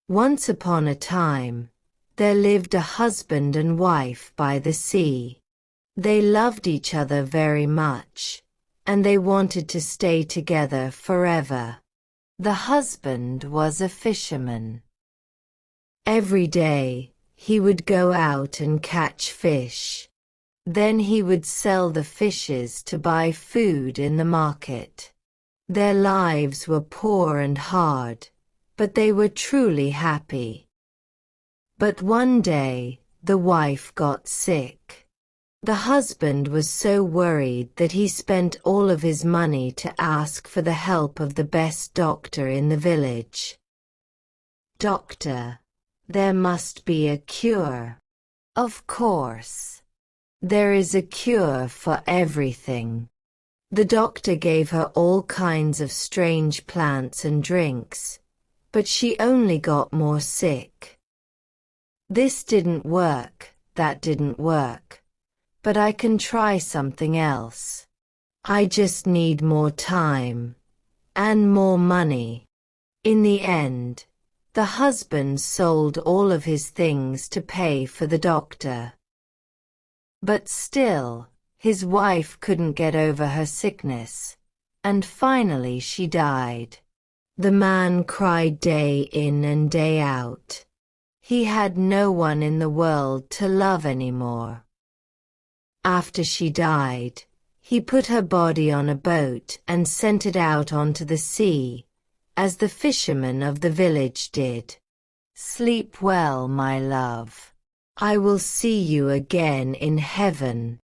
Once upon a time, there lived a husband and wife by the sea. They loved each other very much, and they wanted to stay together forever. The husband was a fisherman. Every day, he would go out and catch fish. Then he would sell the fishes to buy food in the market. Their lives were poor and hard, but they were truly happy. But one day, the wife got sick. The husband was so worried that he spent all of his money to ask for the help of the best doctor in the village. "Doctor, there must be a cure." "Of course. There is a cure for everything." The doctor gave her all kinds of strange plants and drinks, but she only got more sick. "This didn't work, that didn't work. But I can try something else. I just need more time. And more money." In the end, the husband sold all of his things to pay for the doctor. But still, his wife couldn't get over her sickness, and finally she died. The man cried day in and day out. He had no one in the world to love anymore. After she died, he put her body on a boat and sent it out onto the sea, as the fishermen of the village did. "Sleep well, my love. I will see you again in heaven."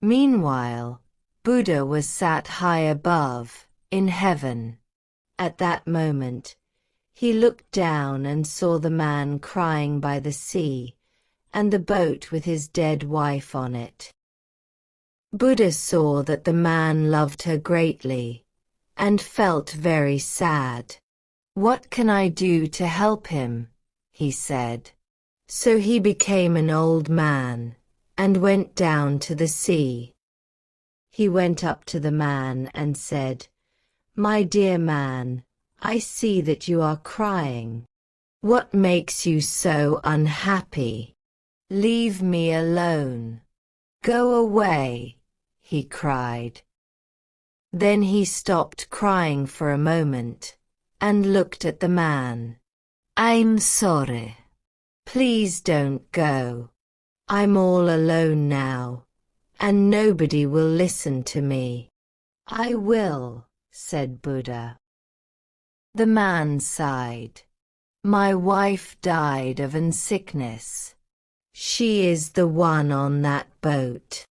Meanwhile, Buddha was sat high above, in heaven. At that moment, he looked down and saw the man crying by the sea, and the boat with his dead wife on it. Buddha saw that the man loved her greatly, and felt very sad. "What can I do to help him?" he said. So he became an old man, and went down to the sea. He went up to the man and said, "My dear man, I see that you are crying. What makes you so unhappy? Leave me alone. Go away," he cried. Then he stopped crying for a moment, and looked at the man. "I'm sorry. Please don't go. I'm all alone now, and nobody will listen to me." "I will," said Buddha. The man sighed. "My wife died of an sickness. She is the one on that boat.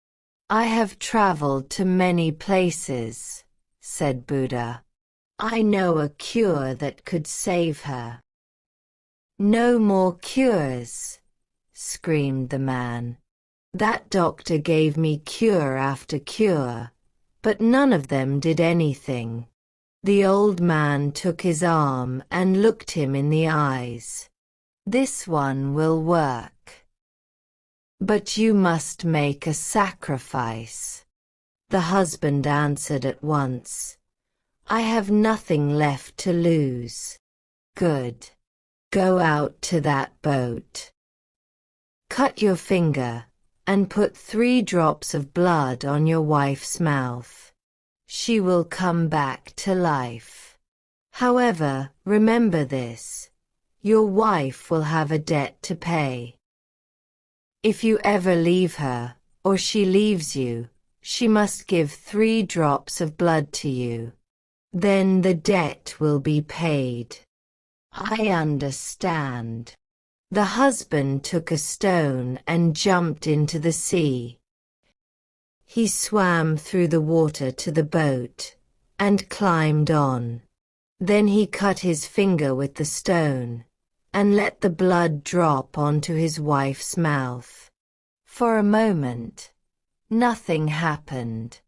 I have traveled to many places," said Buddha. "I know a cure that could save her." "No more cures," screamed the man. "That doctor gave me cure after cure, but none of them did anything." The old man took his arm and looked him in the eyes. "This one will work. But you must make a sacrifice." The husband answered at once, "I have nothing left to lose." "Good. Go out to that boat. Cut your finger, and put 3 drops of blood on your wife's mouth. She will come back to life. However, remember this: your wife will have a debt to pay. If you ever leave her, or she leaves you, she must give 3 drops of blood to you. Then the debt will be paid." "I understand." The husband took a stone and jumped into the sea. He swam through the water to the boat, and climbed on. Then he cut his finger with the stone, and let the blood drop onto his wife's mouth. For a moment, nothing happened.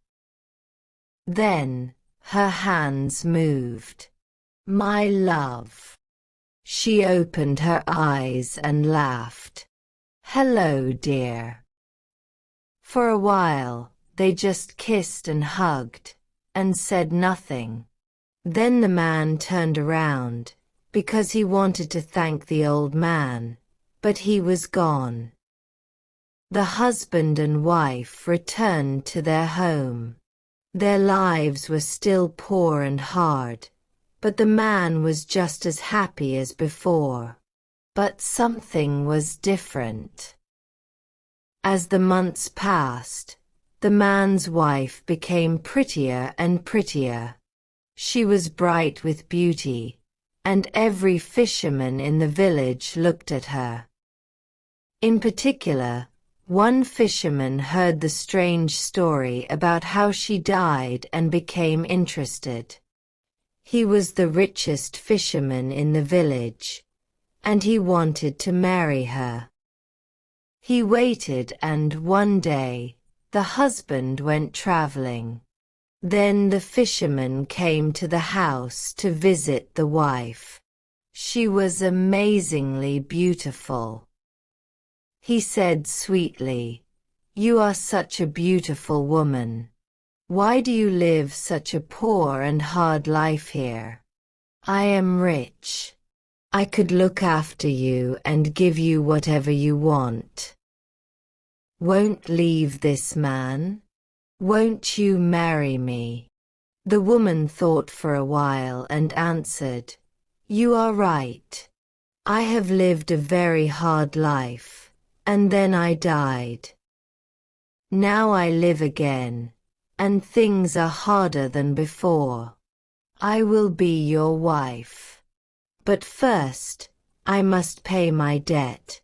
Then, her hands moved. "My love." She opened her eyes and laughed. "Hello, dear." For a while, they just kissed and hugged, and said nothing. Then the man turned around, because he wanted to thank the old man, but he was gone. The husband and wife returned to their home. Their lives were still poor and hard, but the man was just as happy as before. But something was different. As the months passed, the man's wife became prettier and prettier. She was bright with beauty, and every fisherman in the village looked at her. In particular, one fisherman heard the strange story about how she died and became interested. He was the richest fisherman in the village, and he wanted to marry her. He waited, and one day, the husband went traveling. Then the fisherman came to the house to visit the wife. She was amazingly beautiful. He said sweetly, "You are such a beautiful woman. Why do you live such a poor and hard life here? I am rich. I could look after you and give you whatever you want. Won't leave this man? Won't you marry me?" The woman thought for a while and answered, "You are right. I have lived a very hard life, and then I died. Now I live again, and things are harder than before. I will be your wife. But first, I must pay my debt,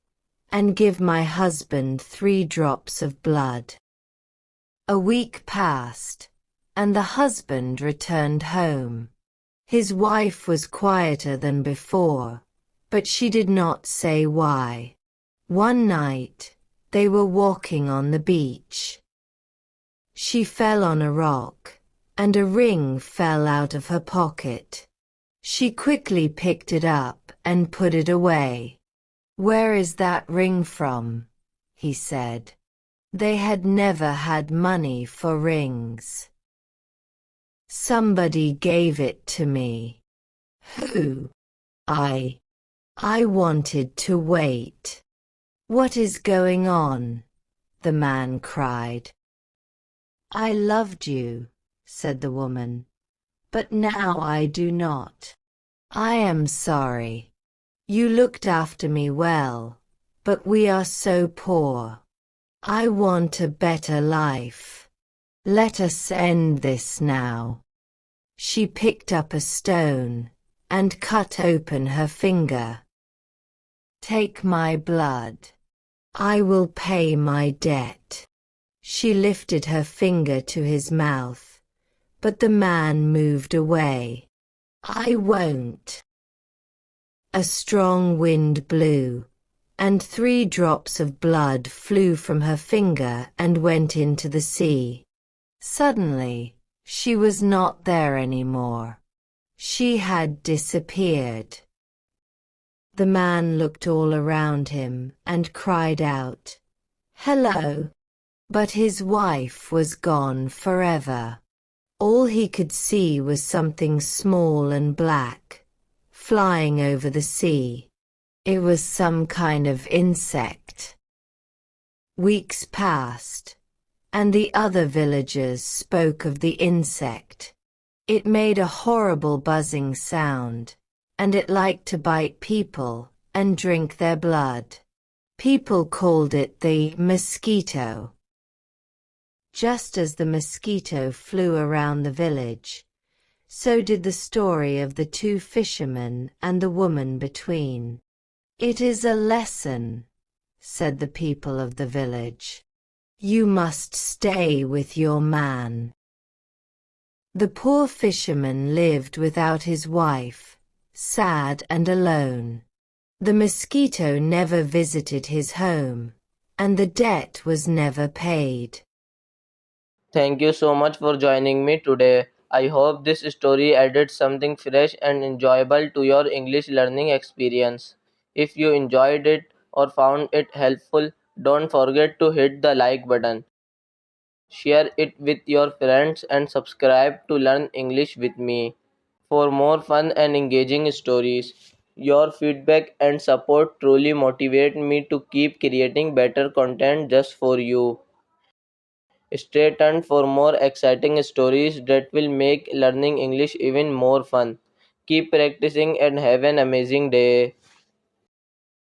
and give my husband 3 drops of blood." A week passed, and the husband returned home. His wife was quieter than before, but she did not say why. One night, they were walking on the beach. She fell on a rock, and a ring fell out of her pocket. She quickly picked it up and put it away. "Where is that ring from?" he said. They had never had money for rings. "Somebody gave it to me." "Who?" I wanted to wait." "What is going on?" the man cried. "I loved you," said the woman, "but now I do not. I am sorry. You looked after me well, but we are so poor. I want a better life. Let us end this now." She picked up a stone and cut open her finger. "Take my blood. I will pay my debt." She lifted her finger to his mouth, but the man moved away. "I won't." A strong wind blew, and 3 drops of blood flew from her finger and went into the sea. Suddenly, she was not there anymore. She had disappeared. The man looked all around him and cried out, "Hello!" But his wife was gone forever. All he could see was something small and black, flying over the sea. It was some kind of insect. Weeks passed, and the other villagers spoke of the insect. It made a horrible buzzing sound, and it liked to bite people and drink their blood. People called it the mosquito. Just as the mosquito flew around the village, so did the story of the 2 fishermen and the woman between. "It is a lesson," said the people of the village. "You must stay with your man." The poor fisherman lived without his wife, sad and alone. The mosquito never visited his home, and the debt was never paid. Thank you so much for joining me today. I hope this story added something fresh and enjoyable to your English learning experience. If you enjoyed it or found it helpful, don't forget to hit the like button. Share it with your friends and subscribe to learn English with me for more fun and engaging stories. Your feedback and support truly motivate me to keep creating better content just for you. Stay tuned for more exciting stories that will make learning English even more fun. Keep practicing and have an amazing day.